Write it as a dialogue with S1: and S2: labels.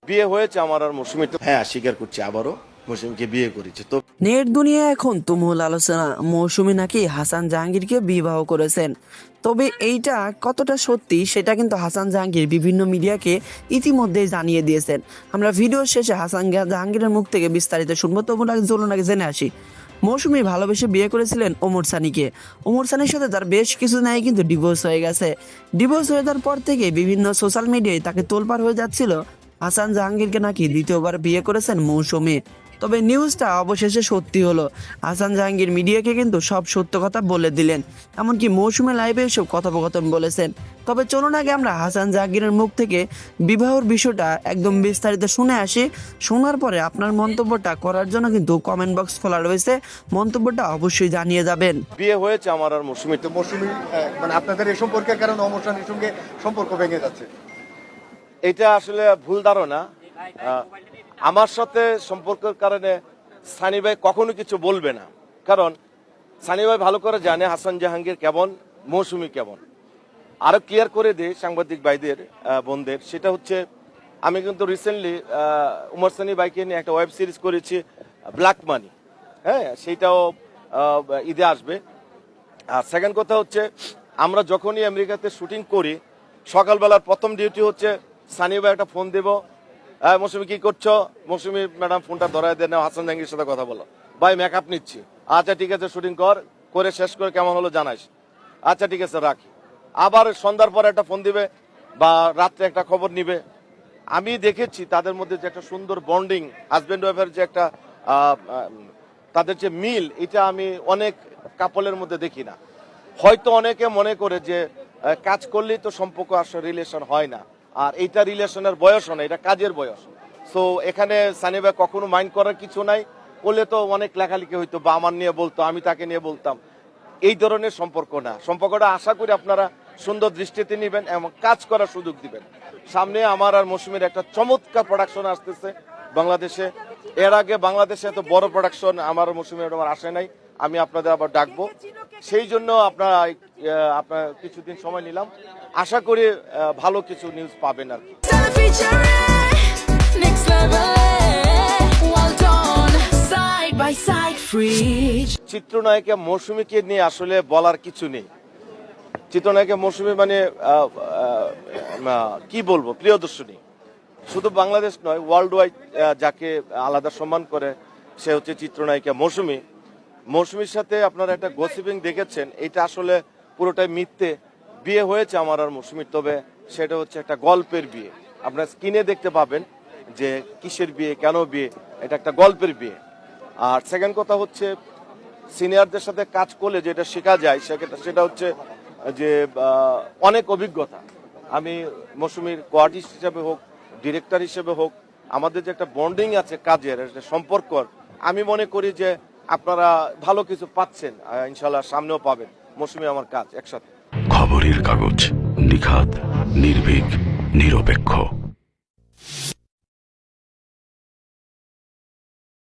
S1: বিয়ে হয়েছে আমার আর মৌসুমীর। হ্যাঁ, স্বীকার করছি, আবারও মৌসুমীকে বিয়ে করেছে। তো
S2: নেট দুনিয়া এখন তুমুল আলোচনা, মৌসুমী নাকি হাসান জাহাঙ্গীরকে বিবাহ করেছেন। তবে এইটা কতটা সত্যি সেটা কিন্তু হাসান জাহাঙ্গীর বিভিন্ন মিডিয়াকে ইতিমধ্যেই জানিয়ে দিয়েছেন। আমরা ভিডিও শেষে হাসান জাহাঙ্গীরের মুখ থেকে বিস্তারিত শুনবো। তবু চলুন আগে জেনে আসি। মৌসুমী ভালোবেসে বিয়ে করেছিলেন ওমর সানিকে। ওমর সানির সাথে তার বেশ কিছু নাই কিন্তু ডিভোর্স হয়ে গেছে। ডিভোর্স হয়ে যাওয়ার পর থেকে বিভিন্ন সোশ্যাল মিডিয়ায় তাকে তোলপাড় হয়ে যাচ্ছিল হাসান জাহাঙ্গীরকে নাকি দ্বিতীয়বার বিয়ে করেছেন মৌসুমী। তবে নিউজটা অবশেষে সত্যি হলো। হাসান জাহাঙ্গীর মিডিয়াকে কিন্তু সব সত্য কথা বলে দিলেন, এমনকি মৌসুমী লাইভে এসব কথোপকথন বলেছেন। তবে চলুন আগে আমরা হাসান জাহাঙ্গীরের মুখ থেকে বিবাহর বিষয়টা একদম বিস্তারিত শুনে আসি। শোনার পরে আপনার মন্তব্যটা করার জন্য কিন্তু কমেন্ট বক্স খোলা রয়েছে, মন্তব্যটা অবশ্যই জানিয়ে যাবেন।
S1: বিয়ে হয়েছে আমার আর মৌসুমীর।
S3: তো মৌসুমী মানে আপনাদের এই সম্পর্কের কারণে ওমর সানির সঙ্গে সম্পর্ক ভেঙে যাচ্ছে।
S1: এটা আসলে ভুল ধারণা। আমার সাথে সম্পর্কের কারণে সানি ভাই কখনো কিছু বলবে না, কারণ সানি ভাই ভালো করে জানে হাসান জাহাঙ্গীর কেমন, মৌসুমী কেমন। আরো ক্লিয়ার করে দিই সাংবাদিক ভাইদের, বোনদের, সেটা হচ্ছে আমি কিন্তু রিসেন্টলি উমর সানি ভাইকে নিয়ে একটা ওয়েব সিরিজ করেছি, ব্ল্যাক মানি। হ্যাঁ, সেইটাও ঈদে আসবে। আর সেকেন্ড কথা হচ্ছে, আমরা যখনই আমেরিকাতে শুটিং করি, সকালবেলার প্রথম ডিউটি হচ্ছে সানি ভাই একটা ফোন দেব, মৌসুমী কি করছো? মৌসুমী ম্যাডাম ফোনটা ধরায় দেন, হাসান জাহাঙ্গীর সাথে কথা বলো, ভাই মেকআপ নিচ্ছি, আচ্ছা ঠিক আছে শুটিং করে শেষ করে কেমন হলো জানাইস, আচ্ছা ঠিক আছে রাখি। আবার সন্ধ্যার পর একটা ফোন দিবে বা রাত্রে একটা খবর নিবে। আমি দেখেছি তাদের মধ্যে যে একটা সুন্দর বন্ডিং, হাজব্যান্ড ওয়াইফের যে একটা তাদের যে মিল, এটা আমি অনেক কাপলের মধ্যে দেখি না। হয়তো অনেকে মনে করে যে কাজ করলেই তো সম্পর্ক আসলে রিলেশন হয় না, আর এইটা রিলেশনের বয়সও না, এটা কাজের বয়স। সো এখানে সানি ভাই কখনো মাইন্ড করার কিছু নাই। বলে তো অনেক লেখালেখি হইতো বা আমার নিয়ে বলতো, আমি তাকে নিয়ে বলতাম। এই ধরনের সম্পর্ক না। সম্পর্কটা আশা করি আপনারা সুন্দর দৃষ্টিতে নেবেন এবং কাজ করার সুযোগ দিবেন। সামনে আমার আর মৌসুমীর একটা চমৎকার প্রোডাকশন আসতেছে বাংলাদেশে। এর আগে বাংলাদেশে এত বড় প্রোডাকশন আমার মৌসুমীর আমার আসে নাই। আমি আপনাদের আবার ডাকবো, সেই জন্য আপনার কিছুদিন সময় নিলাম। আশা করি ভালো কিছু নিউজ পাবেন আর কি। চিত্রনায়িকা মৌসুমীকে নিয়ে আসলে বলার কিছু নেই। চিত্রনায়িকা মৌসুমী মানে কি বলবো, প্রিয়দর্শনী। শুধু বাংলাদেশ নয়, ওয়ার্ল্ড ওয়াইড যাকে আলাদা সম্মান করে সে হচ্ছে চিত্রনায়িকা মৌসুমী। মৌসুমীর সাথে আপনারা একটা গসিপিং দেখেছেন, এটা আসলে পুরোটাই মিথ্যে। বিয়ে হয়েছে আমার আর মৌসুমীর, তবে সেটা হচ্ছে একটা গল্পের বিয়ে। আপনারা স্ক্রিনে দেখতে পাবেন যে কিসের বিয়ে, কেন বিয়ে, এটা একটা গল্পের বিয়ে। আর সেকেন্ড কথা হচ্ছে, সিনিয়রদের সাথে কাজ করলে যেটা শেখা যায় সেটা হচ্ছে যে অনেক অভিজ্ঞতা। আমি মৌসুমীর কোয়ার্টিস্ট হিসেবে হোক, ডিরেক্টর হিসেবে হোক, আমাদের যে একটা বন্ডিং আছে কাজের একটা সম্পর্ক, আমি মনে করি যে আপনারা ভালো কিছু পাচ্ছেন, ইনশাল্লাহ সামনেও পাবেন। মৌসুমী আমার কাজ একসাথে।
S4: খবরের কাগজ, নিখাত, নির্ভীক, নিরপেক্ষ।